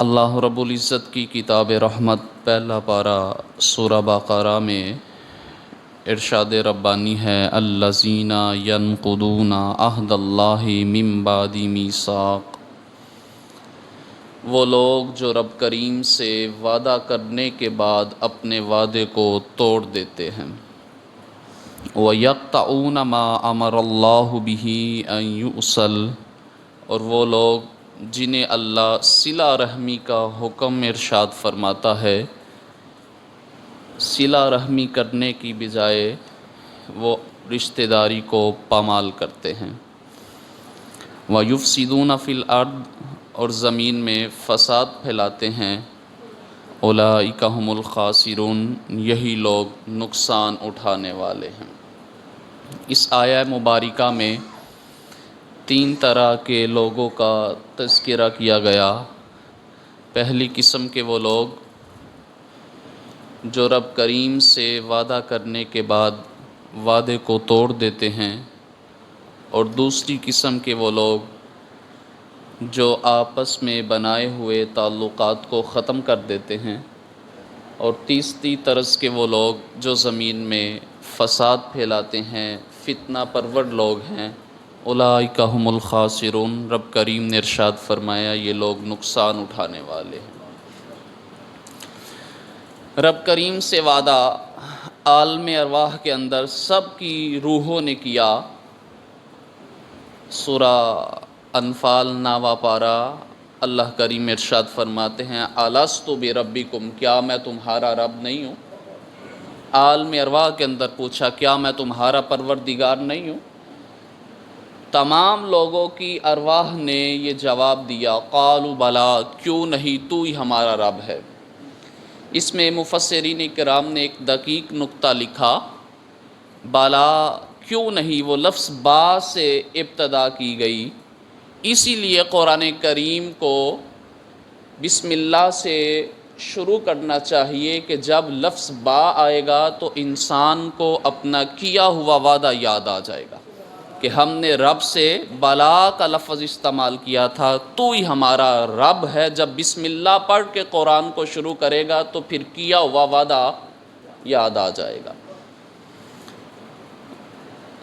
اللہ رب العزت کی کتاب رحمت پہلا پارہ سورہ بقرہ میں ارشاد ربانی ہے، الذین ینقضون عہد اللہ من بعد میثاق، وہ لوگ جو رب کریم سے وعدہ کرنے کے بعد اپنے وعدے کو توڑ دیتے ہیں۔ وَيَقْطَعُونَ مَا أَمَرَ اللَّهُ بِهِ أَن يُوصَلَ، اور وہ لوگ جنہیں اللہ صلہ رحمی کا حکم ارشاد فرماتا ہے، صلہ رحمی کرنے کی بجائے وہ رشتہ داری کو پامال کرتے ہیں۔ وَيُفْسِدُونَ فِي الْأَرْضِ، اور زمین میں فساد پھیلاتے ہیں۔ اولئک ھم الخاسرون، یہی لوگ نقصان اٹھانے والے ہیں۔ اس آیہ مبارکہ میں تین طرح کے لوگوں کا تذکرہ کیا گیا۔ پہلی قسم کے وہ لوگ جو رب کریم سے وعدہ کرنے کے بعد وعدے کو توڑ دیتے ہیں، اور دوسری قسم کے وہ لوگ جو آپس میں بنائے ہوئے تعلقات کو ختم کر دیتے ہیں، اور تیسری طرز کے وہ لوگ جو زمین میں فساد پھیلاتے ہیں، فتنہ پرور لوگ ہیں۔ اولئک ھم الخاسرون، رب کریم نے ارشاد فرمایا یہ لوگ نقصان اٹھانے والے ہیں۔ رب کریم سے وعدہ عالم ارواح کے اندر سب کی روحوں نے کیا۔ سورہ انفال 9واں پارہ اللہ کریم ارشاد فرماتے ہیں، الست بربکم، کیا میں تمہارا رب نہیں ہوں؟ عالم ارواح کے اندر پوچھا، کیا میں تمہارا پروردگار نہیں ہوں؟ تمام لوگوں کی ارواح نے یہ جواب دیا، قالوا بلا، کیوں نہیں، تو ہی ہمارا رب ہے۔ اس میں مفسرین کرام نے ایک دقیق نقطہ لکھا، بالا کیوں نہیں، وہ لفظ با سے ابتدا کی گئی، اسی لیے قرآن کریم کو بسم اللہ سے شروع کرنا چاہیے کہ جب لفظ با آئے گا تو انسان کو اپنا کیا ہوا وعدہ یاد آ جائے گا کہ ہم نے رب سے بلا کا لفظ استعمال کیا تھا، تو ہی ہمارا رب ہے۔ جب بسم اللہ پڑھ کے قرآن کو شروع کرے گا تو پھر کیا ہوا وعدہ یاد آ جائے گا۔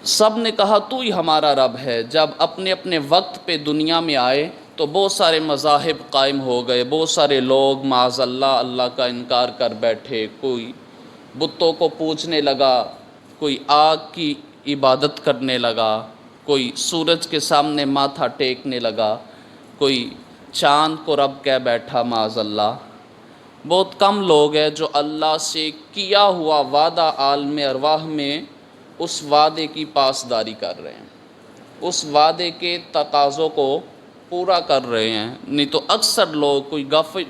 سب نے کہا تو ہی ہمارا رب ہے۔ جب اپنے اپنے وقت پہ دنیا میں آئے تو بہت سارے مذاہب قائم ہو گئے، بہت سارے لوگ معاذ اللہ اللہ کا انکار کر بیٹھے، کوئی بتوں کو پوجنے لگا، کوئی آگ کی عبادت کرنے لگا، کوئی سورج کے سامنے ماتھا ٹیکنے لگا، کوئی چاند کو رب کہہ بیٹھا معاذ اللہ۔ بہت کم لوگ ہیں جو اللہ سے کیا ہوا وعدہ عالم ارواح میں اس وعدے کی پاسداری کر رہے ہیں، اس وعدے کے تقاضوں کو پورا کر رہے ہیں۔ نہیں تو اکثر لوگ، کوئی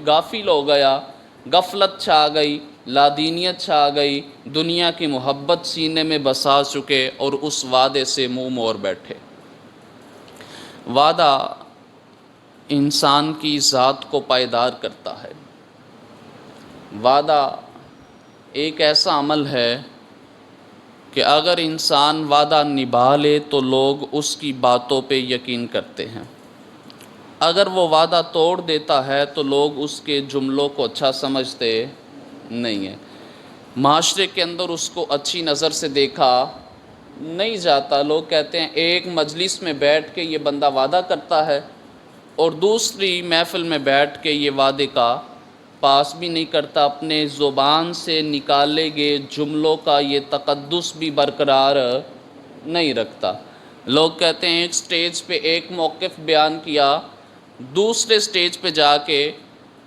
غافل ہو گیا، غفلت چھا گئی، لادینیت چھا گئی، دنیا کی محبت سینے میں بسا چکے اور اس وعدے سے منہ موڑ بیٹھے۔ وعدہ انسان کی ذات کو پائیدار کرتا ہے۔ وعدہ ایک ایسا عمل ہے کہ اگر انسان وعدہ نبھا لے تو لوگ اس کی باتوں پہ یقین کرتے ہیں، اگر وہ وعدہ توڑ دیتا ہے تو لوگ اس کے جملوں کو اچھا سمجھتے نہیں ہیں، معاشرے کے اندر اس کو اچھی نظر سے دیکھا نہیں جاتا۔ لوگ کہتے ہیں ایک مجلس میں بیٹھ کے یہ بندہ وعدہ کرتا ہے اور دوسری محفل میں بیٹھ کے یہ وعدے کا پاس بھی نہیں کرتا، اپنے زبان سے نکالے گئے جملوں کا یہ تقدس بھی برقرار نہیں رکھتا۔ لوگ کہتے ہیں ایک سٹیج پہ ایک موقف بیان کیا، دوسرے سٹیج پہ جا کے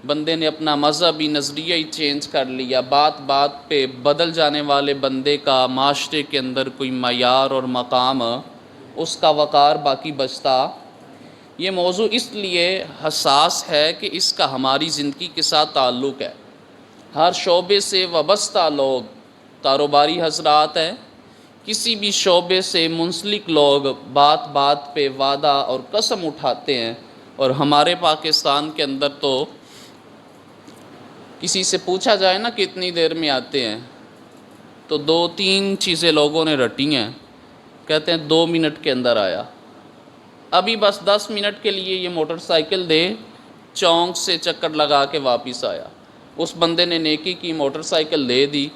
بندے نے اپنا مذہبی نظریہ ہی چینج کر لیا، بات بات پہ بدل جانے والے بندے کا معاشرے کے اندر کوئی معیار اور مقام، اس کا وقار باقی بچتا۔ یہ موضوع اس لیے حساس ہے کہ اس کا ہماری زندگی کے ساتھ تعلق ہے۔ ہر شعبے سے وابستہ لوگ، کاروباری حضرات ہیں، کسی بھی شعبے سے منسلک لوگ بات بات پہ وعدہ اور قسم اٹھاتے ہیں، اور ہمارے پاکستان کے اندر تو کسی سے پوچھا جائے نا کتنی دیر میں آتے ہیں تو 2-3 چیزیں لوگوں نے رٹی ہیں، کہتے ہیں 2 منٹ کے اندر آیا۔ ابھی بس 10 منٹ کے لیے یہ موٹر سائیکل دے چونک سے چکر لگا کے واپس آیا، اس بندے نے نیکی کی، موٹر سائیکل دے دی،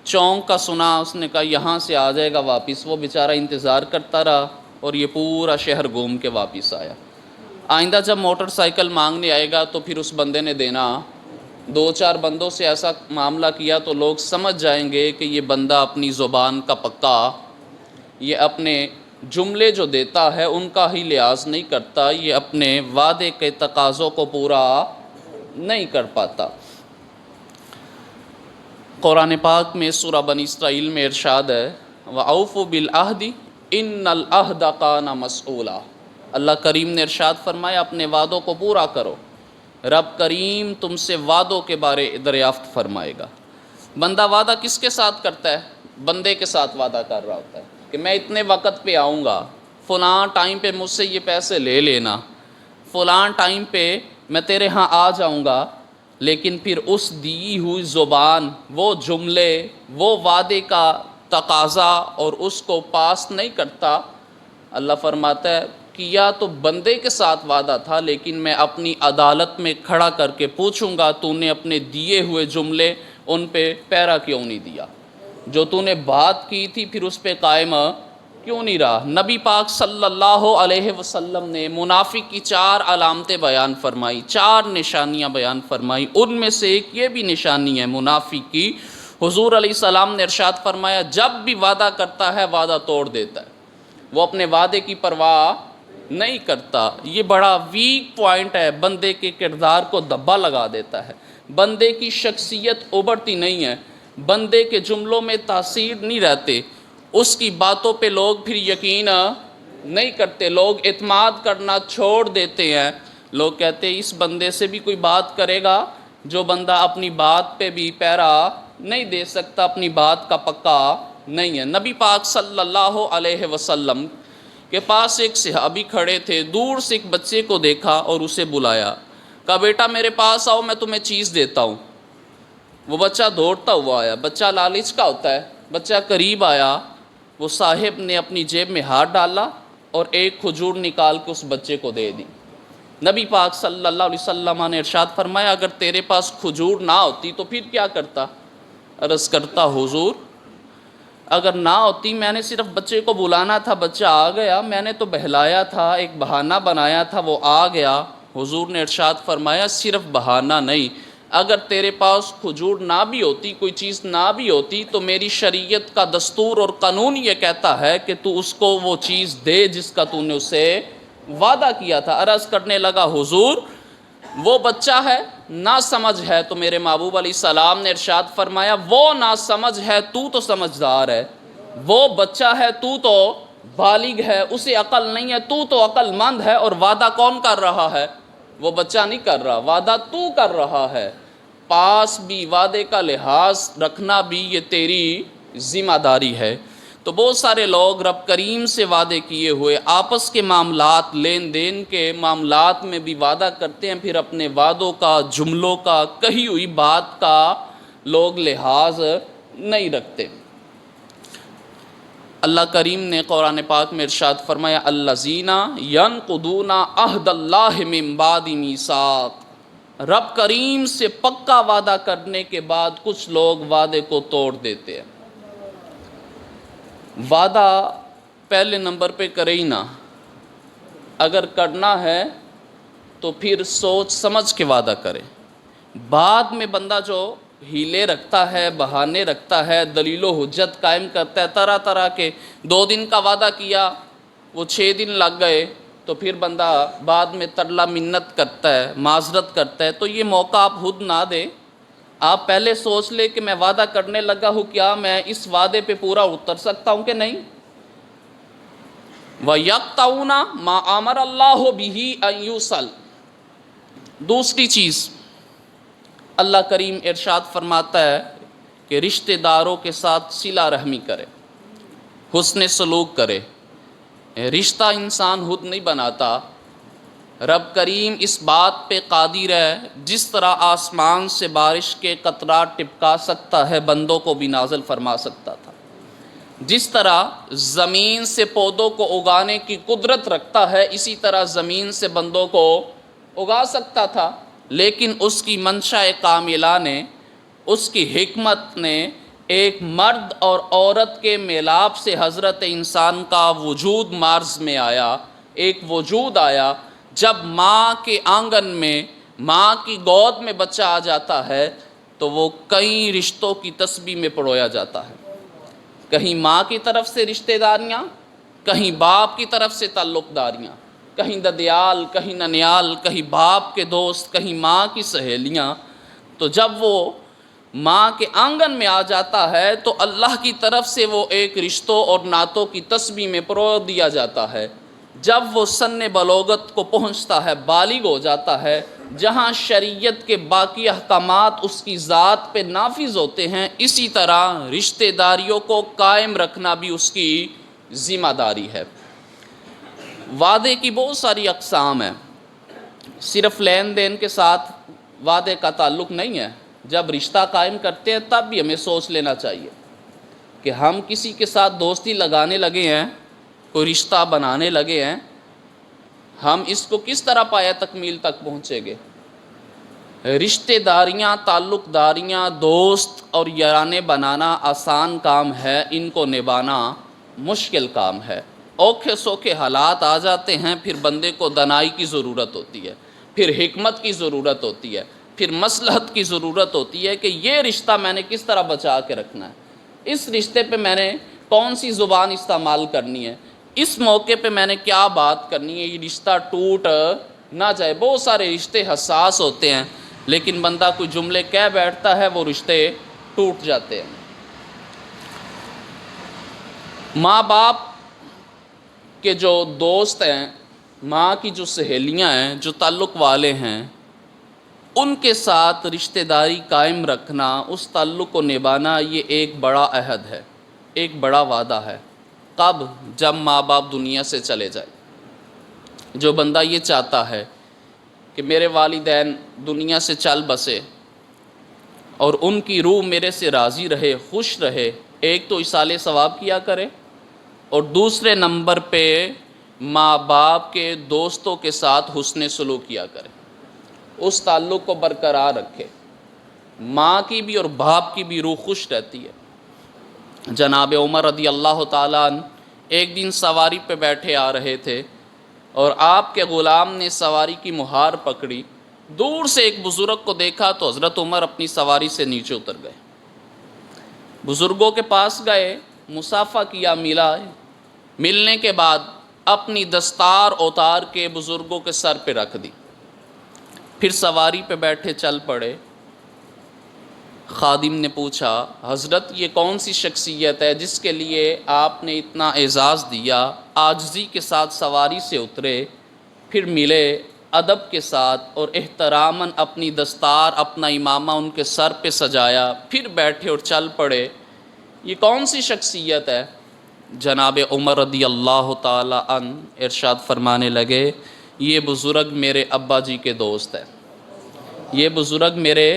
چونک کا سنا، اس نے کہا یہاں سے آ جائے گا واپس، وہ بیچارہ انتظار کرتا رہا اور یہ پورا شہر گھوم کے واپس آیا۔ آئندہ جب موٹر سائیکل مانگنے آئے گا تو پھر اس بندے نے دینا، دو چار بندوں سے ایسا معاملہ کیا تو لوگ سمجھ جائیں گے کہ یہ بندہ اپنی زبان کا پکا، یہ اپنے جملے جو دیتا ہے ان کا ہی لحاظ نہیں کرتا، یہ اپنے وعدے کے تقاضوں کو پورا نہیں کر پاتا۔ قرآن پاک میں سورہ بنی اسرائیل میں ارشاد ہے وَأَوْفُوا بِالْعَهْدِ إِنَّ الْعَهْدَ كَانَ مَسْئُولًا، اللہ کریم نے ارشاد فرمایا اپنے وعدوں کو پورا کرو، رب کریم تم سے وعدوں کے بارے دریافت فرمائے گا۔ بندہ وعدہ کس کے ساتھ کرتا ہے؟ بندے کے ساتھ وعدہ کر رہا ہوتا ہے کہ میں اتنے وقت پہ آؤں گا، فلاں ٹائم پہ مجھ سے یہ پیسے لے لینا، فلاں ٹائم پہ میں تیرے ہاں آ جاؤں گا، لیکن پھر اس دی ہوئی زبان، وہ جملے، وہ وعدے کا تقاضا اور اس کو پاس نہیں کرتا۔ اللہ فرماتا ہے کیا تو بندے کے ساتھ وعدہ تھا، لیکن میں اپنی عدالت میں کھڑا کر کے پوچھوں گا تو نے اپنے دیے ہوئے جملے ان پہ پیرا کیوں نہیں دیا، جو تو نے بات کی تھی پھر اس پہ قائم کیوں نہیں رہا۔ نبی پاک صلی اللہ علیہ وسلم نے منافق کی 4 علامتیں بیان فرمائی، 4 نشانیاں بیان فرمائی، ان میں سے ایک یہ بھی نشانی ہے منافق کی۔ حضور علیہ السلام نے ارشاد فرمایا جب بھی وعدہ کرتا ہے وعدہ توڑ دیتا ہے، وہ اپنے وعدے کی پرواہ نہیں کرتا۔ یہ بڑا ویک پوائنٹ ہے، بندے کے کردار کو دبا لگا دیتا ہے، بندے کی شخصیت ابھرتی نہیں ہے، بندے کے جملوں میں تاثیر نہیں رہتے، اس کی باتوں پہ لوگ پھر یقین نہیں کرتے، لوگ اعتماد کرنا چھوڑ دیتے ہیں۔ لوگ کہتے ہیں اس بندے سے بھی کوئی بات کرے گا، جو بندہ اپنی بات پہ بھی پیرا نہیں دے سکتا، اپنی بات کا پکا نہیں ہے۔ نبی پاک صلی اللہ علیہ وسلم کے پاس ایک صحابی کھڑے تھے، دور سے ایک بچے کو دیکھا اور اسے بلایا، کہا بیٹا میرے پاس آؤ میں تمہیں چیز دیتا ہوں۔ وہ بچہ دوڑتا ہوا آیا، بچہ لالچ کا ہوتا ہے، بچہ قریب آیا، وہ صاحب نے اپنی جیب میں ہاتھ ڈالا اور ایک کھجور نکال کے اس بچے کو دے دی۔ نبی پاک صلی اللہ علیہ وسلم نے ارشاد فرمایا اگر تیرے پاس کھجور نہ ہوتی تو پھر کیا کرتا؟ عرض کرتا حضور اگر نہ ہوتی میں نے صرف بچے کو بلانا تھا، بچہ آ گیا، میں نے تو بہلایا تھا، ایک بہانہ بنایا تھا، وہ آ گیا۔ حضور نے ارشاد فرمایا صرف بہانہ نہیں، اگر تیرے پاس کھجور نہ بھی ہوتی، کوئی چیز نہ بھی ہوتی، تو میری شریعت کا دستور اور قانون یہ کہتا ہے کہ تو اس کو وہ چیز دے جس کا تو نے اسے وعدہ کیا تھا۔ عرض کرنے لگا حضور وہ بچہ ہے، نہ سمجھ ہے، تو میرے محبوب علیہ السلام نے ارشاد فرمایا وہ نہ سمجھ ہے تو سمجھدار ہے، وہ بچہ ہے تو بالغ ہے، اسے عقل نہیں ہے، تو عقل مند ہے، اور وعدہ کون کر رہا ہے؟ وہ بچہ نہیں کر رہا، وعدہ تو کر رہا ہے۔ پاس بھی وعدے کا لحاظ رکھنا بھی یہ تیری ذمہ داری ہے۔ تو بہت سارے لوگ رب کریم سے وعدے کیے ہوئے آپس کے معاملات، لین دین کے معاملات میں بھی وعدہ کرتے ہیں، پھر اپنے وعدوں کا، جملوں کا، کہی ہوئی بات کا لوگ لحاظ نہیں رکھتے۔ اللہ کریم نے قرآن پاک میں ارشاد فرمایا الذین ینقضون عہد اللہ من بعد میثاق، رب کریم سے پکا وعدہ کرنے کے بعد کچھ لوگ وعدے کو توڑ دیتے ہیں۔ وعدہ پہلے نمبر پہ کرے ہی نہ، اگر کرنا ہے تو پھر سوچ سمجھ کے وعدہ کرے۔ بعد میں بندہ جو ہیلے رکھتا ہے، بہانے رکھتا ہے، دلیل و حجت قائم کرتا ہے، طرح طرح کے 2 دن کا وعدہ کیا وہ 6 دن لگ گئے، تو پھر بندہ بعد میں ترلا منت کرتا ہے، معذرت کرتا ہے، تو یہ موقع آپ خود نہ دیں۔ آپ پہلے سوچ لے کہ میں وعدہ کرنے لگا ہوں، کیا میں اس وعدے پہ پورا اتر سکتا ہوں کہ نہیں۔ وَيَقْطَعُونَ مَا أَمَرَ اللَّهُ بِهِ أَن يُوصَلَ، دوسری چیز اللہ کریم ارشاد فرماتا ہے کہ رشتہ داروں کے ساتھ صلہ رحمی کرے، حسن سلوک کرے۔ رشتہ انسان خود نہیں بناتا، رب کریم اس بات پہ قادر ہے جس طرح آسمان سے بارش کے قطرات ٹپکا سکتا ہے بندوں کو بھی نازل فرما سکتا تھا، جس طرح زمین سے پودوں کو اگانے کی قدرت رکھتا ہے، اسی طرح زمین سے بندوں کو اگا سکتا تھا، لیکن اس کی منشاء کاملہ نے، اس کی حکمت نے ایک مرد اور عورت کے میلاب سے حضرت انسان کا وجود مارز میں آیا، ایک وجود آیا۔ جب ماں کے آنگن میں، ماں کی گود میں بچہ آ جاتا ہے تو وہ کئی رشتوں کی تسبیح میں پرویا جاتا ہے، کہیں ماں کی طرف سے رشتہ داریاں، کہیں باپ کی طرف سے تعلق داریاں، کہیں ددیال، کہیں ننیال، کہیں باپ کے دوست، کہیں ماں کی سہیلیاں۔ تو جب وہ ماں کے آنگن میں آ جاتا ہے تو اللہ کی طرف سے وہ ایک رشتوں اور نعتوں کی تسبیح میں پرو دیا جاتا ہے۔ جب وہ سن بلوغت کو پہنچتا ہے، بالغ ہو جاتا ہے، جہاں شریعت کے باقی احکامات اس کی ذات پہ نافذ ہوتے ہیں، اسی طرح رشتہ داریوں کو قائم رکھنا بھی اس کی ذمہ داری ہے۔ وعدے کی بہت ساری اقسام ہیں، صرف لین دین کے ساتھ وعدے کا تعلق نہیں ہے۔ جب رشتہ قائم کرتے ہیں تب بھی ہمیں سوچ لینا چاہیے کہ ہم کسی کے ساتھ دوستی لگانے لگے ہیں، کوئی رشتہ بنانے لگے ہیں، ہم اس کو کس طرح پایا تکمیل تک پہنچیں گے۔ رشتہ داریاں، تعلق داریاں، دوست اور یارانے بنانا آسان کام ہے، ان کو نبھانا مشکل کام ہے۔ اوکھے سوکھے حالات آ جاتے ہیں، پھر بندے کو دنائی کی ضرورت ہوتی ہے، پھر حکمت کی ضرورت ہوتی ہے، پھر مصلحت کی ضرورت ہوتی ہے کہ یہ رشتہ میں نے کس طرح بچا کے رکھنا ہے، اس رشتے پہ میں نے کون سی زبان استعمال کرنی ہے، اس موقع پہ میں نے کیا بات کرنی ہے، یہ رشتہ ٹوٹ نہ جائے۔ بہت سارے رشتے حساس ہوتے ہیں، لیکن بندہ کوئی جملے کہہ بیٹھتا ہے، وہ رشتے ٹوٹ جاتے ہیں۔ ماں باپ کے جو دوست ہیں، ماں کی جو سہیلیاں ہیں، جو تعلق والے ہیں، ان کے ساتھ رشتہ داری قائم رکھنا، اس تعلق کو نبھانا، یہ ایک بڑا عہد ہے، ایک بڑا وعدہ ہے۔ کب؟ جب ماں باپ دنیا سے چلے جائے۔ جو بندہ یہ چاہتا ہے کہ میرے والدین دنیا سے چل بسے اور ان کی روح میرے سے راضی رہے، خوش رہے، ایک تو ایصال ثواب کیا کرے، اور دوسرے نمبر پہ ماں باپ کے دوستوں کے ساتھ حسن سلوک کیا کرے، اس تعلق کو برقرار رکھے۔ ماں کی بھی اور باپ کی بھی روح خوش رہتی ہے۔ جناب عمر رضی اللہ تعالیٰ عنہ ایک دن سواری پہ بیٹھے آ رہے تھے اور آپ کے غلام نے سواری کی مہار پکڑی، دور سے ایک بزرگ کو دیکھا تو حضرت عمر اپنی سواری سے نیچے اتر گئے، بزرگوں کے پاس گئے، مصافحہ کیا، ملنے کے بعد اپنی دستار اتار کے بزرگوں کے سر پہ رکھ دی، پھر سواری پہ بیٹھے چل پڑے۔ خادم نے پوچھا، حضرت یہ کون سی شخصیت ہے جس کے لیے آپ نے اتنا اعزاز دیا؟ عاجزی کے ساتھ سواری سے اترے، پھر ملے ادب کے ساتھ اور احتراماً اپنی دستار، اپنا امامہ ان کے سر پہ سجایا، پھر بیٹھے اور چل پڑے، یہ کون سی شخصیت ہے؟ جناب عمر رضی اللہ تعالی عنہ ارشاد فرمانے لگے، یہ بزرگ میرے ابا جی کے دوست ہے، یہ بزرگ میرے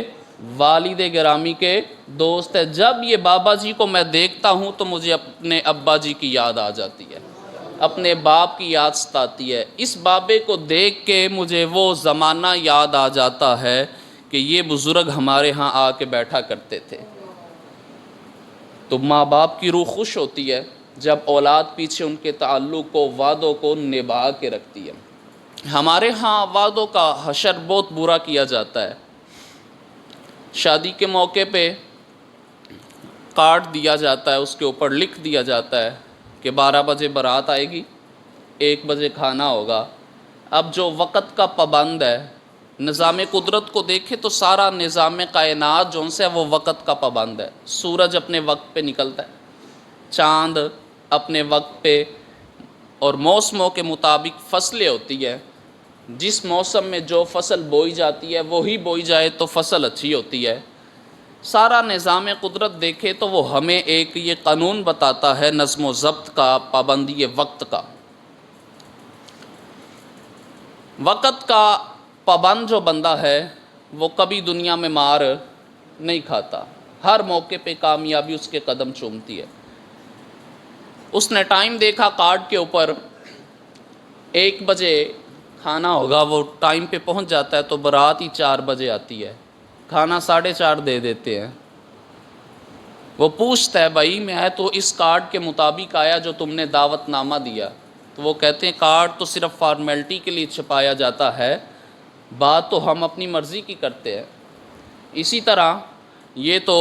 والد گرامی کے دوست ہے۔ جب یہ بابا جی کو میں دیکھتا ہوں تو مجھے اپنے ابا جی کی یاد آ جاتی ہے، اپنے باپ کی یاد ستاتی ہے، اس بابے کو دیکھ کے مجھے وہ زمانہ یاد آ جاتا ہے کہ یہ بزرگ ہمارے ہاں آ کے بیٹھا کرتے تھے۔ تو ماں باپ کی روح خوش ہوتی ہے جب اولاد پیچھے ان کے تعلق کو، وعدوں کو نبھا کے رکھتی ہے۔ ہمارے ہاں وعدوں کا حشر بہت برا کیا جاتا ہے۔ شادی کے موقع پہ کارڈ دیا جاتا ہے، اس کے اوپر لکھ دیا جاتا ہے کہ 12 بجے بارات آئے گی، 1 بجے کھانا ہوگا۔ اب جو وقت کا پابند ہے، نظام قدرت کو دیکھے تو سارا نظام کائنات جو سے وہ وقت کا پابند ہے۔ سورج اپنے وقت پہ نکلتا ہے، چاند اپنے وقت پہ، اور موسموں کے مطابق فصلیں ہوتی ہے، جس موسم میں جو فصل بوئی جاتی ہے وہی بوئی جائے تو فصل اچھی ہوتی ہے۔ سارا نظام قدرت دیکھے تو وہ ہمیں ایک یہ قانون بتاتا ہے نظم و ضبط کا، پابندی وقت کا۔ وقت کا پابند جو بندہ ہے وہ کبھی دنیا میں مار نہیں کھاتا، ہر موقع پہ کامیابی اس کے قدم چومتی ہے۔ اس نے ٹائم دیکھا کارڈ کے اوپر، 1 بجے کھانا ہوگا وہ ٹائم پہ پہنچ جاتا ہے تو بارات ہی 4 بجے آتی ہے، کھانا 4:30 دے دیتے ہیں۔ وہ پوچھتا ہے بھائی میں تو اس کارڈ کے مطابق آیا جو تم نے دعوت نامہ دیا، تو وہ کہتے ہیں کارڈ تو صرف فارمیلٹی کے لیے چھپایا جاتا ہے، بات تو ہم اپنی مرضی کی کرتے ہیں۔ اسی طرح یہ تو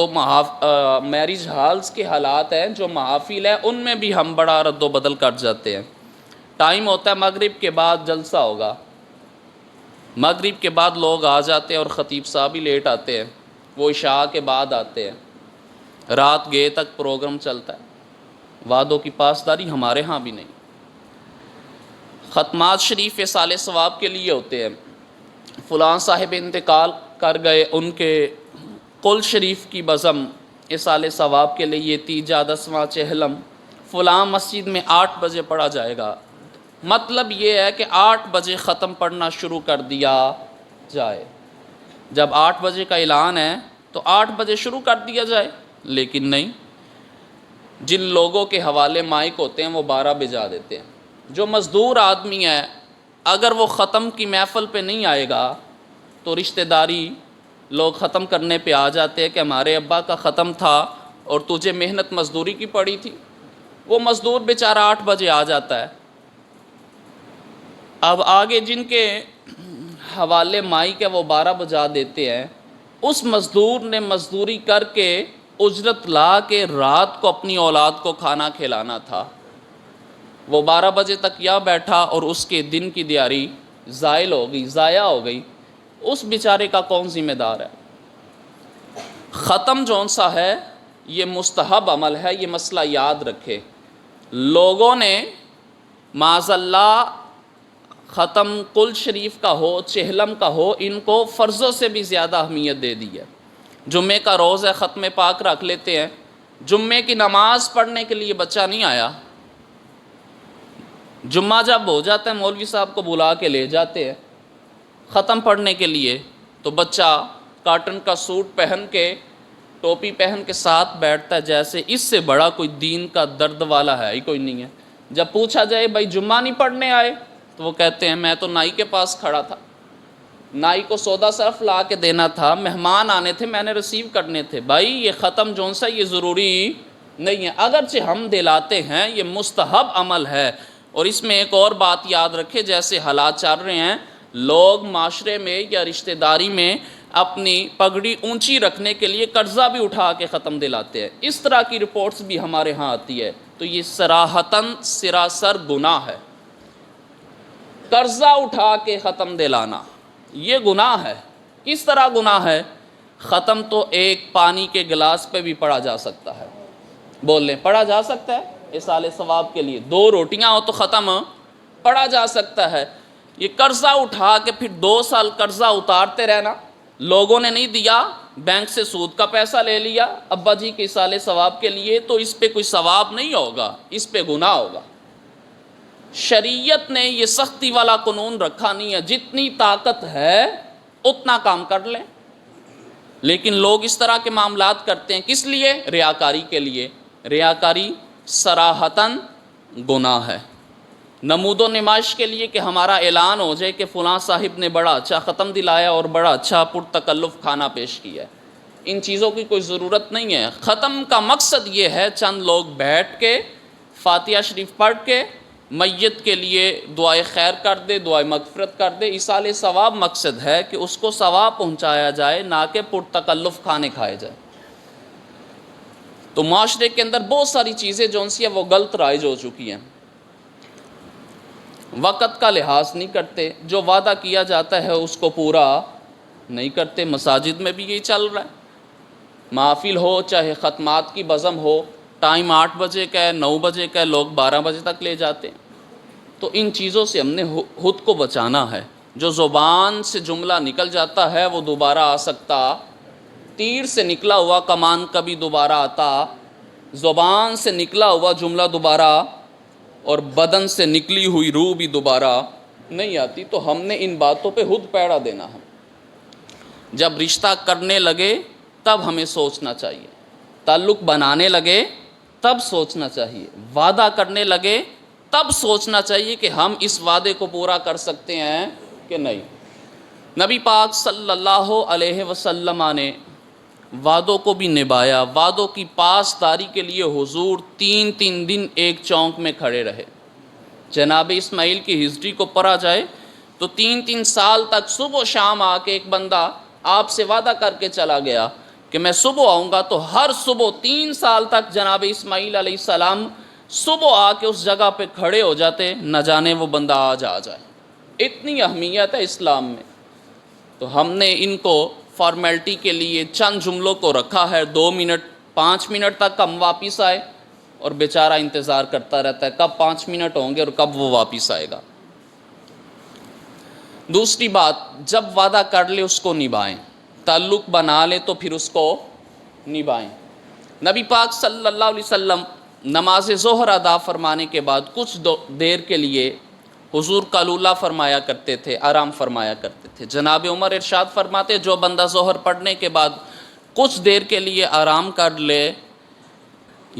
میرج ہالز کے حالات ہیں، جو محافل ہیں ان میں بھی ہم بڑا رد و بدل کر جاتے ہیں۔ ٹائم ہوتا ہے مغرب کے بعد جلسہ ہوگا، مغرب کے بعد لوگ آ جاتے ہیں اور خطیب صاحب ہی لیٹ آتے ہیں، وہ عشاء کے بعد آتے ہیں، رات گئے تک پروگرام چلتا ہے۔ وعدوں کی پاسداری ہمارے ہاں بھی نہیں۔ ختمات شریف اصالِ ثواب کے لیے ہوتے ہیں، فلاں صاحب انتقال کر گئے، ان کے قل شریف کی بزم اصالِ ثواب کے لیے 3 10واں چہلم فلاں مسجد میں 8 بجے پڑھا جائے گا۔ مطلب یہ ہے کہ 8 بجے ختم پڑھنا شروع کر دیا جائے۔ جب 8 بجے کا اعلان ہے تو 8 بجے شروع کر دیا جائے، لیکن نہیں، جن لوگوں کے حوالے مائک ہوتے ہیں وہ 12 بجا دیتے ہیں۔ جو مزدور آدمی ہے اگر وہ ختم کی محفل پہ نہیں آئے گا تو رشتہ داری لوگ ختم کرنے پہ آ جاتے ہیں کہ ہمارے ابا کا ختم تھا اور تجھے محنت مزدوری کی پڑی تھی۔ وہ مزدور بیچارہ 8 بجے آ جاتا ہے۔ اب آگے جن کے حوالے مائک ہے وہ 12 بجا دیتے ہیں، اس مزدور نے مزدوری کر کے اجرت لا کے رات کو اپنی اولاد کو کھانا کھلانا تھا، وہ 12 بجے تک یا بیٹھا اور اس کے دن کی دیاری زائل ہو گئی، ضائع ہو گئی، اس بیچارے کا کون ذمہ دار ہے؟ ختم جون سا ہے یہ مستحب عمل ہے، یہ مسئلہ یاد رکھے۔ لوگوں نے معاذ اللہ ختم قل شریف کا ہو، چہلم کا ہو، ان کو فرضوں سے بھی زیادہ اہمیت دے دی ہے۔ جمعے کا روز ہے، ختم پاک رکھ لیتے ہیں، جمعے کی نماز پڑھنے کے لیے بچہ نہیں آیا، جمعہ جب ہو جاتا ہے مولوی صاحب کو بلا کے لے جاتے ہیں ختم پڑھنے کے لیے، تو بچہ کاٹن کا سوٹ پہن کے ٹوپی پہن کے ساتھ بیٹھتا ہے جیسے اس سے بڑا کوئی دین کا درد والا ہے ہی کوئی نہیں ہے۔ جب پوچھا جائے بھائی جمعہ نہیں پڑھنے آئے تو وہ کہتے ہیں میں تو نائی کے پاس کھڑا تھا، نائی کو سودا صرف لا کے دینا تھا، مہمان آنے تھے میں نے ریسیو کرنے تھے۔ بھائی یہ ختم جون سا یہ ضروری نہیں ہے، اگرچہ ہم دلاتے ہیں، یہ مستحب عمل ہے۔ اور اس میں ایک اور بات یاد رکھے، جیسے حالات چل رہے ہیں لوگ معاشرے میں یا رشتہ داری میں اپنی پگڑی اونچی رکھنے کے لیے قرضہ بھی اٹھا کے ختم دلاتے ہیں، اس طرح کی رپورٹس بھی ہمارے ہاں آتی ہے، تو یہ صراحتاً سراسر گناہ ہے۔ قرضہ اٹھا کے ختم دلانا یہ گناہ ہے۔ کس طرح گناہ ہے؟ ختم تو ایک پانی کے گلاس پہ بھی پڑھا جا سکتا ہے، بول لیں پڑھا جا سکتا ہے اصالِ ثواب کے لیے، 2 روٹیاں ہو تو ختم پڑھا جا سکتا ہے۔ یہ قرضہ اٹھا کے پھر 2 سال قرضہ اتارتے رہنا، لوگوں نے نہیں دیا، بینک سے سود کا پیسہ لے لیا ابا جی کے اصالِ ثواب کے لیے، تو اس پہ کوئی ثواب نہیں ہوگا، اس پہ گناہ ہوگا۔ شریعت نے یہ سختی والا قانون رکھا نہیں ہے، جتنی طاقت ہے اتنا کام کر لیں، لیکن لوگ اس طرح کے معاملات کرتے ہیں کس لیے؟ ریاکاری کے لیے۔ ریاکاری صراحتاً گناہ ہے، نمود و نمائش کے لیے کہ ہمارا اعلان ہو جائے کہ فلاں صاحب نے بڑا اچھا ختم دلایا اور بڑا اچھا پرتکلف کھانا پیش کیا ہے۔ ان چیزوں کی کوئی ضرورت نہیں ہے۔ ختم کا مقصد یہ ہے چند لوگ بیٹھ کے فاتحہ شریف پڑھ کے میت کے لیے دعائے خیر کر دے، دعائے مغفرت کر دے، اصالِ ثواب مقصد ہے کہ اس کو ثواب پہنچایا جائے، نہ کہ پرتکلف کھانے کھائے جائے۔ تو معاشرے کے اندر بہت ساری چیزیں جو سی ہیں وہ غلط رائج ہو چکی ہیں۔ وقت کا لحاظ نہیں کرتے، جو وعدہ کیا جاتا ہے اس کو پورا نہیں کرتے۔ مساجد میں بھی یہی چل رہا ہے، محافل ہو چاہے ختمات کی بزم ہو، ٹائم 8 بجے کا ہے، 9 بجے کا ہے، لوگ 12 بجے تک لے جاتے ہیں۔ تو ان چیزوں سے ہم نے خود کو بچانا ہے۔ جو زبان سے جملہ نکل جاتا ہے وہ دوبارہ آ سکتا، تیر سے نکلا ہوا کمان کبھی دوبارہ آتا، زبان سے نکلا ہوا جملہ دوبارہ اور بدن سے نکلی ہوئی روح بھی دوبارہ نہیں آتی۔ تو ہم نے ان باتوں پہ خود پیڑا دینا ہے۔ جب رشتہ کرنے لگے تب ہمیں سوچنا چاہیے، تعلق بنانے لگے تب سوچنا چاہیے، وعدہ کرنے لگے تب سوچنا چاہیے کہ ہم اس وعدے کو پورا کر سکتے ہیں کہ نہیں۔ نبی پاک صلی اللہ علیہ وسلم نے وعدوں کو بھی نبھایا۔ وعدوں کی پاسداری کے لیے حضور 3 دن ایک چونک میں کھڑے رہے۔ جناب اسماعیل کی ہسٹری کو پڑھا جائے تو 3 سال تک صبح و شام آ کے ایک بندہ آپ سے وعدہ کر کے چلا گیا کہ میں صبح آؤں گا، تو ہر صبح 3 سال تک جناب اسماعیل علیہ السلام صبح آ کے اس جگہ پہ کھڑے ہو جاتے، نہ جانے وہ بندہ آج آ جائے۔ اتنی اہمیت ہے اسلام میں۔ تو ہم نے ان کو فارمیلٹی کے لیے چند جملوں کو رکھا ہے، 2 منٹ 5 منٹ تک ہم واپس آئے، اور بیچارہ انتظار کرتا رہتا ہے کب 5 منٹ ہوں گے اور کب وہ واپس آئے گا۔ دوسری بات، جب وعدہ کر لے اس کو نبھائیں، تعلق بنا لے تو پھر اس کو نبھائیں۔ نبی پاک صلی اللہ علیہ وسلم نماز ظہر ادا فرمانے کے بعد کچھ دیر کے لیے حضور قیلولہ فرمایا کرتے تھے، آرام فرمایا کرتے تھے۔ جناب عمر ارشاد فرماتے جو بندہ ظہر پڑھنے کے بعد کچھ دیر کے لیے آرام کر لے،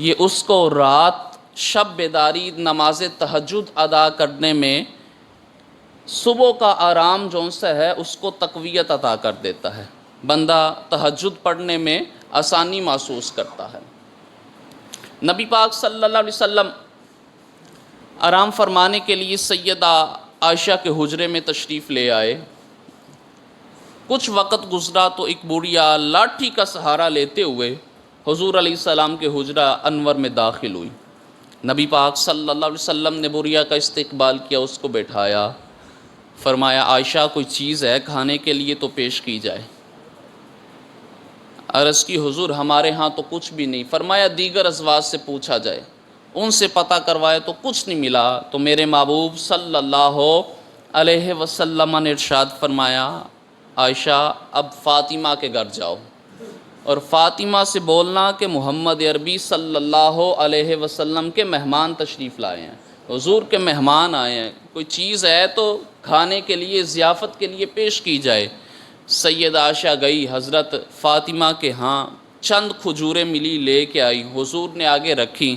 یہ اس کو رات شب بیداری نماز تہجد ادا کرنے میں صبح کا آرام جو سا ہے اس کو تقویت عطا کر دیتا ہے، بندہ تہجد پڑھنے میں آسانی محسوس کرتا ہے۔ نبی پاک صلی اللہ علیہ وسلم آرام فرمانے کے لیے سیدہ عائشہ کے حجرے میں تشریف لے آئے۔ کچھ وقت گزرا تو ایک بوڑھیا لاٹھی کا سہارا لیتے ہوئے حضور علیہ السلام کے حجرہ انور میں داخل ہوئی۔ نبی پاک صلی اللہ علیہ وسلم نے بوڑھیا کا استقبال کیا، اس کو بٹھایا، فرمایا عائشہ کوئی چیز ہے کھانے کے لیے تو پیش کی جائے۔ عرض کی حضور ہمارے ہاں تو کچھ بھی نہیں۔ فرمایا دیگر ازواج سے پوچھا جائے، ان سے پتہ کروائے تو کچھ نہیں ملا۔ تو میرے محبوب صلی اللہ علیہ وسلم نے ارشاد فرمایا عائشہ اب فاطمہ کے گھر جاؤ اور فاطمہ سے بولنا کہ محمد عربی صلی اللہ علیہ وسلم کے مہمان تشریف لائے ہیں، حضور کے مہمان آئے ہیں، کوئی چیز ہے تو کھانے کے لیے ضیافت کے لیے پیش کی جائے۔ سید عائشہ گئی، حضرت فاطمہ کے ہاں چند کھجوریں ملی، لے کے آئی، حضور نے آگے رکھی۔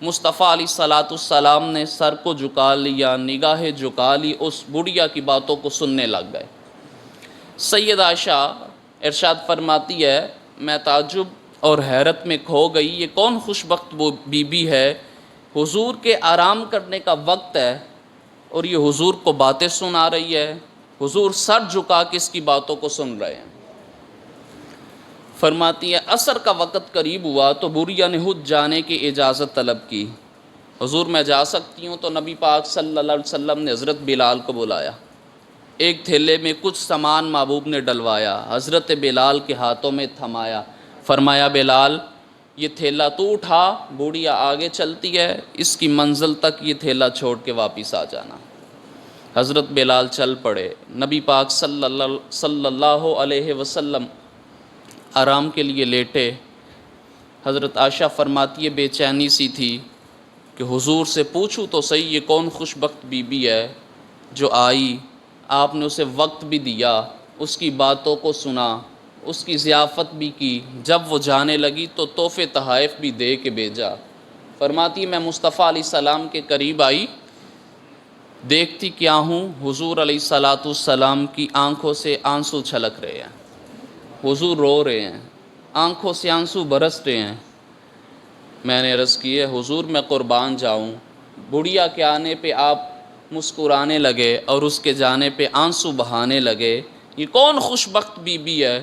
مصطفیٰ علیہ الصلاۃ والسلام نے سر کو جھکا لیا، نگاہیں جھکا لی، اس بڑھیا کی باتوں کو سننے لگ گئے۔ سید عائشہ ارشاد فرماتی ہے میں تعجب اور حیرت میں کھو گئی، یہ کون خوش بخت وہ بی بی ہے، حضور کے آرام کرنے کا وقت ہے اور یہ حضور کو باتیں سنا رہی ہے، حضور سر جھکا کے اس کی باتوں کو سن رہے ہیں۔ فرماتی ہے عصر کا وقت قریب ہوا تو بوڑھیا نے خود جانے کی اجازت طلب کی۔ حضور میں جا سکتی ہوں؟ تو نبی پاک صلی اللہ علیہ وسلم نے حضرت بلال کو بلایا، ایک تھیلے میں کچھ سامان محبوب نے ڈلوایا، حضرت بلال کے ہاتھوں میں تھمایا، فرمایا بلال یہ تھیلا تو اٹھا، بوڑھیا آگے چلتی ہے، اس کی منزل تک یہ تھیلا چھوڑ کے واپس آ جانا۔ حضرت بلال چل پڑے۔ نبی پاک صلی اللہ علیہ وسلم آرام کے لیے لیٹے۔ حضرت عائشہ فرماتی ہے بے چینی سی تھی کہ حضور سے پوچھوں تو صحیح یہ کون خوش بخت بی بی ہے جو آئی، آپ نے اسے وقت بھی دیا، اس کی باتوں کو سنا، اس کی ضیافت بھی کی، جب وہ جانے لگی تو تحفے تحائف بھی دے کے بھیجا۔ فرماتی میں مصطفیٰ علیہ السلام کے قریب آئی، دیکھتی کیا ہوں حضور علیہ الصلاۃ والسلام کی آنکھوں سے آنسو چھلک رہے ہیں، حضور رو رہے ہیں، آنکھوں سے آنسو برس رہے ہیں۔ میں نے عرض کی ہے حضور میں قربان جاؤں، بڑھیا کے آنے پہ آپ مسکرانے لگے اور اس کے جانے پہ آنسو بہانے لگے، یہ کون خوش بخت بی بی ہے؟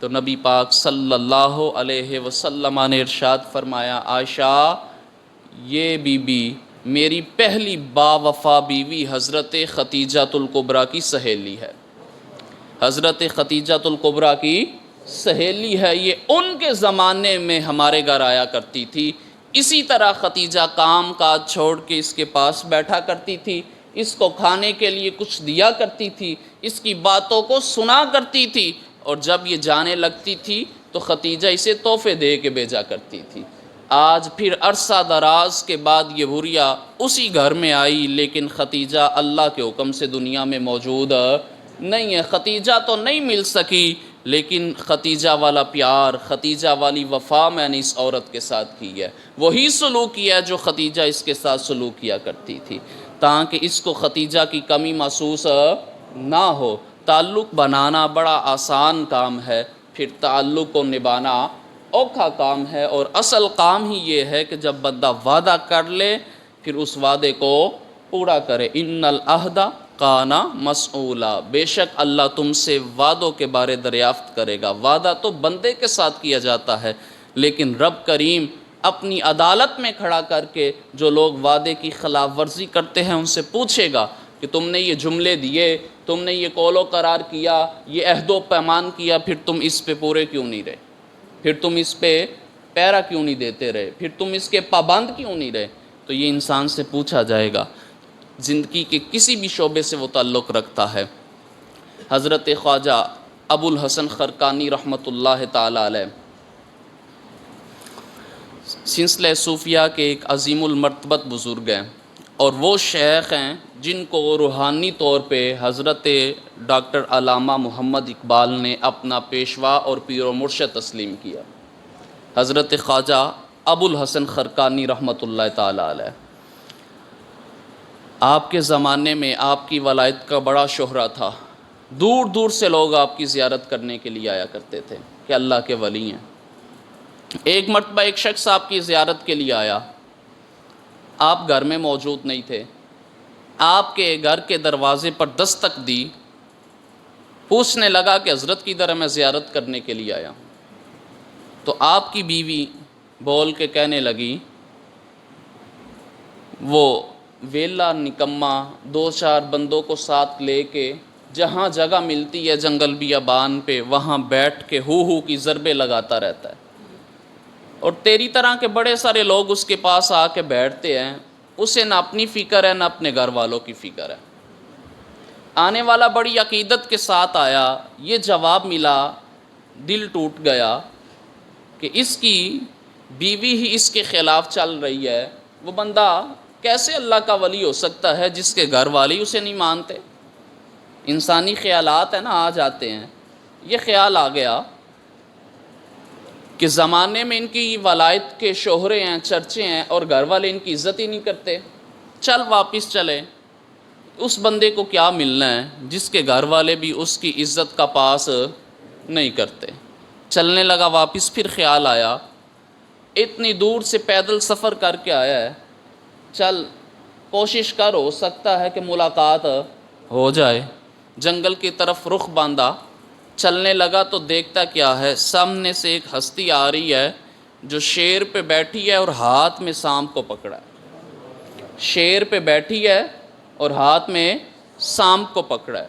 تو نبی پاک صلی اللہ علیہ وسلم نے ارشاد فرمایا عائشہ یہ بی بی میری پہلی با وفا بیوی حضرت ختیجہ الکبریٰ کی سہیلی ہے، حضرت ختیجہ الکبریٰ کی سہیلی ہے، یہ ان کے زمانے میں ہمارے گھر آیا کرتی تھی، اسی طرح ختیجہ کام کاج چھوڑ کے اس کے پاس بیٹھا کرتی تھی، اس کو کھانے کے لیے کچھ دیا کرتی تھی، اس کی باتوں کو سنا کرتی تھی، اور جب یہ جانے لگتی تھی تو ختیجہ اسے تحفے دے کے بھیجا کرتی تھی۔ آج پھر عرصہ دراز کے بعد یہ بوڑھیا اسی گھر میں آئی، لیکن ختیجہ اللہ کے حکم سے دنیا میں موجود نہیں ہے، ختیجہ تو نہیں مل سکی، لیکن ختیجہ والا پیار، ختیجہ والی وفا میں نے اس عورت کے ساتھ کی ہے، وہی سلوک کیا جو ختیجہ اس کے ساتھ سلوک کیا کرتی تھی، تاکہ اس کو ختیجہ کی کمی محسوس نہ ہو۔ تعلق بنانا بڑا آسان کام ہے، پھر تعلق کو نبھانا اوکھا کام ہے، اور اصل کام ہی یہ ہے کہ جب بندہ وعدہ کر لے پھر اس وعدے کو پورا کرے۔ ان العہد کان مسئولا، بے شک اللہ تم سے وعدوں کے بارے دریافت کرے گا۔ وعدہ تو بندے کے ساتھ کیا جاتا ہے، لیکن رب کریم اپنی عدالت میں کھڑا کر کے جو لوگ وعدے کی خلاف ورزی کرتے ہیں ان سے پوچھے گا کہ تم نے یہ جملے دیے، تم نے یہ قول و قرار کیا، یہ عہد و پیمان کیا، پھر تم اس پہ پورے کیوں نہیں رہے، پھر تم اس پہ پیرا کیوں نہیں دیتے رہے، پھر تم اس کے پابند کیوں نہیں رہے؟ تو یہ انسان سے پوچھا جائے گا، زندگی کے کسی بھی شعبے سے وہ تعلق رکھتا ہے۔ حضرت خواجہ ابو الحسن خرقانی رحمۃ اللہ تعالی علیہ سلسلہ صوفیہ کے ایک عظیم المرتبت بزرگ ہیں، اور وہ شیخ ہیں جن کو روحانی طور پہ حضرت ڈاکٹر علامہ محمد اقبال نے اپنا پیشوا اور پیر و مرشد تسلیم کیا، حضرت خواجہ ابو الحسن خرقانی رحمۃ اللہ تعالی علیہ۔ آپ کے زمانے میں آپ کی ولایت کا بڑا شہرہ تھا، دور دور سے لوگ آپ کی زیارت کرنے کے لیے آیا کرتے تھے کہ اللہ کے ولی ہیں۔ ایک مرتبہ ایک شخص آپ کی زیارت کے لیے آیا، آپ گھر میں موجود نہیں تھے، آپ کے گھر کے دروازے پر دستک دی، پوچھنے لگا کہ حضرت کدھر ہے، میں زیارت کرنے کے لیے آیا۔ تو آپ کی بیوی بول کے کہنے لگی، وہ ویلا نکما دو چار بندوں کو ساتھ لے کے جہاں جگہ ملتی ہے جنگل بیابان پہ وہاں بیٹھ کے ہو کی ضربے لگاتا رہتا ہے، اور تیری طرح کے بڑے سارے لوگ اس کے پاس آ کے بیٹھتے ہیں، اسے نہ اپنی فکر ہے نہ اپنے گھر والوں کی فکر ہے۔ آنے والا بڑی عقیدت کے ساتھ آیا، یہ جواب ملا، دل ٹوٹ گیا کہ اس کی بیوی ہی اس کے خلاف چل رہی ہے، وہ بندہ کیسے اللہ کا ولی ہو سکتا ہے جس کے گھر والے اسے نہیں مانتے؟ انسانی خیالات ہیں نا، آ جاتے ہیں۔ یہ خیال آ گیا کہ زمانے میں ان کی ولایت کے شہرے ہیں، چرچے ہیں، اور گھر والے ان کی عزت ہی نہیں کرتے، چل واپس چلے، اس بندے کو کیا ملنا ہے جس کے گھر والے بھی اس کی عزت کا پاس نہیں کرتے۔ چلنے لگا واپس، پھر خیال آیا اتنی دور سے پیدل سفر کر کے آیا ہے، چل کوشش کر، ہو سکتا ہے کہ ملاقات ہو جائے۔ جنگل کی طرف رخ باندھا، چلنے لگا تو دیکھتا کیا ہے، سامنے سے ایک ہستی آ رہی ہے جو شیر پہ بیٹھی ہے اور ہاتھ میں سانپ کو پکڑا ہے، شیر پہ بیٹھی ہے اور ہاتھ میں سانپ کو پکڑا ہے۔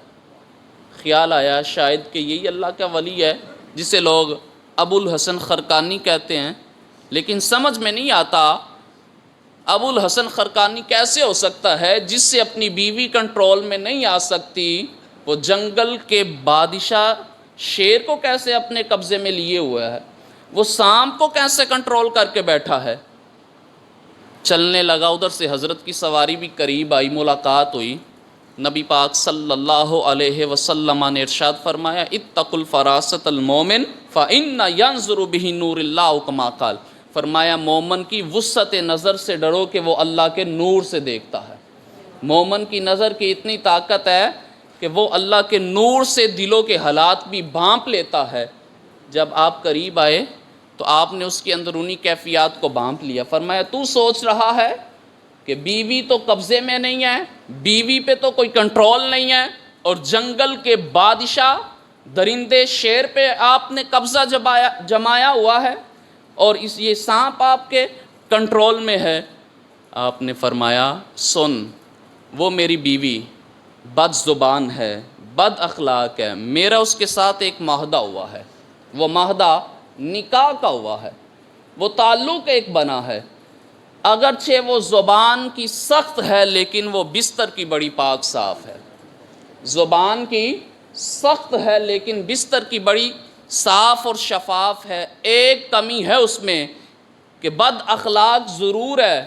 خیال آیا شاید کہ یہی اللہ کا ولی ہے جسے لوگ ابو الحسن خرقانی کہتے ہیں، لیکن سمجھ میں نہیں آتا ابو الحسن خرقانی کیسے ہو سکتا ہے جس سے اپنی بیوی کنٹرول میں نہیں آ سکتی، وہ جنگل کے بادشاہ شیر کو کیسے اپنے قبضے میں لیے ہوا ہے، وہ سانپ کو کیسے کنٹرول کر کے بیٹھا ہے۔ چلنے لگا، ادھر سے حضرت کی سواری بھی قریب آئی، ملاقات ہوئی۔ نبی پاک صلی اللہ علیہ وسلم نے ارشاد فرمایا، اتقوا الفراست المومن فإن ينظر به نور اللہ کما قال، فرمایا مومن کی وسعت نظر سے ڈرو کہ وہ اللہ کے نور سے دیکھتا ہے۔ مومن کی نظر کی اتنی طاقت ہے کہ وہ اللہ کے نور سے دلوں کے حالات بھی بھانپ لیتا ہے۔ جب آپ قریب آئے تو آپ نے اس کی اندرونی کیفیات کو بھانپ لیا، فرمایا تو سوچ رہا ہے کہ بیوی تو قبضے میں نہیں ہے، بیوی پہ تو کوئی کنٹرول نہیں ہے، اور جنگل کے بادشاہ درندے شیر پہ آپ نے قبضہ جمایا ہوا ہے، اور یہ سانپ آپ کے کنٹرول میں ہے۔ آپ نے فرمایا سن، وہ میری بیوی بد زبان ہے، بد اخلاق ہے، میرا اس کے ساتھ ایک معاہدہ ہوا ہے، وہ معاہدہ نکاح کا ہوا ہے، وہ تعلق ایک بنا ہے، اگرچہ وہ زبان کی سخت ہے لیکن وہ بستر کی بڑی پاک صاف ہے۔ زبان کی سخت ہے لیکن بستر کی بڑی صاف اور شفاف ہے۔ ایک کمی ہے اس میں کہ بد اخلاق ضرور ہے،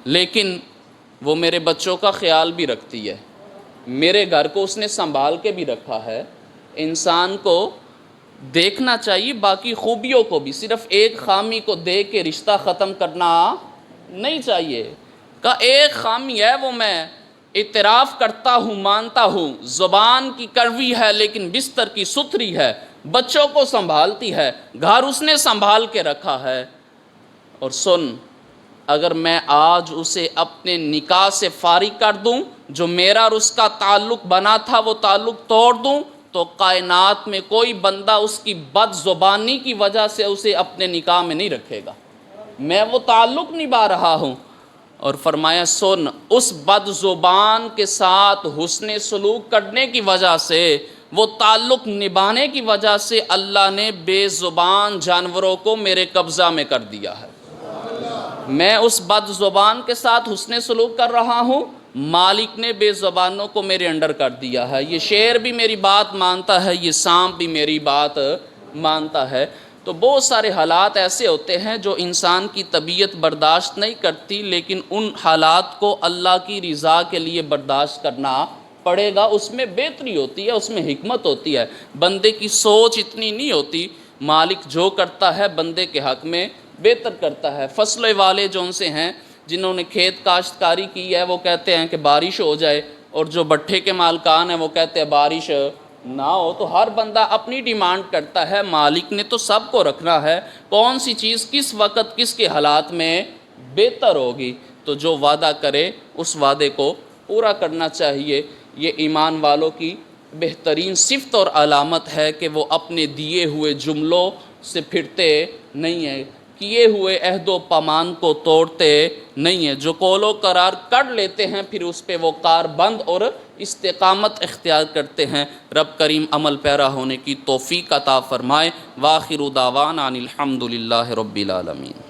لیکن وہ میرے بچوں کا خیال بھی رکھتی ہے، میرے گھر کو اس نے سنبھال کے بھی رکھا ہے۔ انسان کو دیکھنا چاہیے باقی خوبیوں کو بھی، صرف ایک خامی کو دیکھ کے رشتہ ختم کرنا نہیں چاہیے۔ کہ ایک خامی ہے وہ میں اعتراف کرتا ہوں، مانتا ہوں، زبان کی کڑوی ہے لیکن بستر کی ستھری ہے، بچوں کو سنبھالتی ہے، گھر اس نے سنبھال کے رکھا ہے۔ اور سن، اگر میں آج اسے اپنے نکاح سے فارغ کر دوں، جو میرا اور اس کا تعلق بنا تھا وہ تعلق توڑ دوں، تو کائنات میں کوئی بندہ اس کی بد زبانی کی وجہ سے اسے اپنے نکاح میں نہیں رکھے گا، میں وہ تعلق نبھا رہا ہوں۔ اور فرمایا سن، اس بد زبان کے ساتھ حسن سلوک کرنے کی وجہ سے، وہ تعلق نبھانے کی وجہ سے اللہ نے بے زبان جانوروں کو میرے قبضہ میں کر دیا ہے۔ میں اس بد زبان کے ساتھ حسن سلوک کر رہا ہوں، مالک نے بے زبانوں کو میرے انڈر کر دیا ہے۔ یہ شیر بھی میری بات مانتا ہے، یہ سانپ بھی میری بات مانتا ہے۔ تو بہت سارے حالات ایسے ہوتے ہیں جو انسان کی طبیعت برداشت نہیں کرتی، لیکن ان حالات کو اللہ کی رضا کے لیے برداشت کرنا پڑے گا۔ اس میں بہتری ہوتی ہے، اس میں حکمت ہوتی ہے، بندے کی سوچ اتنی نہیں ہوتی۔ مالک جو کرتا ہے بندے کے حق میں بہتر کرتا ہے۔ فصل والے جو ان سے ہیں جنہوں نے کھیت کاشتکاری کی ہے، وہ کہتے ہیں کہ بارش ہو جائے، اور جو بٹھے کے مالکان ہیں وہ کہتے ہیں بارش نہ ہو۔ تو ہر بندہ اپنی ڈیمانڈ کرتا ہے، مالک نے تو سب کو رکھنا ہے، کون سی چیز کس وقت کس کے حالات میں بہتر ہوگی۔ تو جو وعدہ کرے اس وعدے کو پورا کرنا چاہیے۔ یہ ایمان والوں کی بہترین صفت اور علامت ہے کہ وہ اپنے دیے ہوئے جملوں سے پھرتے نہیں ہیں، کیے ہوئے عہد و پیمان کو توڑتے نہیں ہیں۔ جو قول و قرار کر لیتے ہیں پھر اس پہ وہ کار بند اور استقامت اختیار کرتے ہیں۔ رب کریم عمل پیرا ہونے کی توفیق عطا فرمائے۔ وآخر دعوانا ان الحمد للہ رب العالمین۔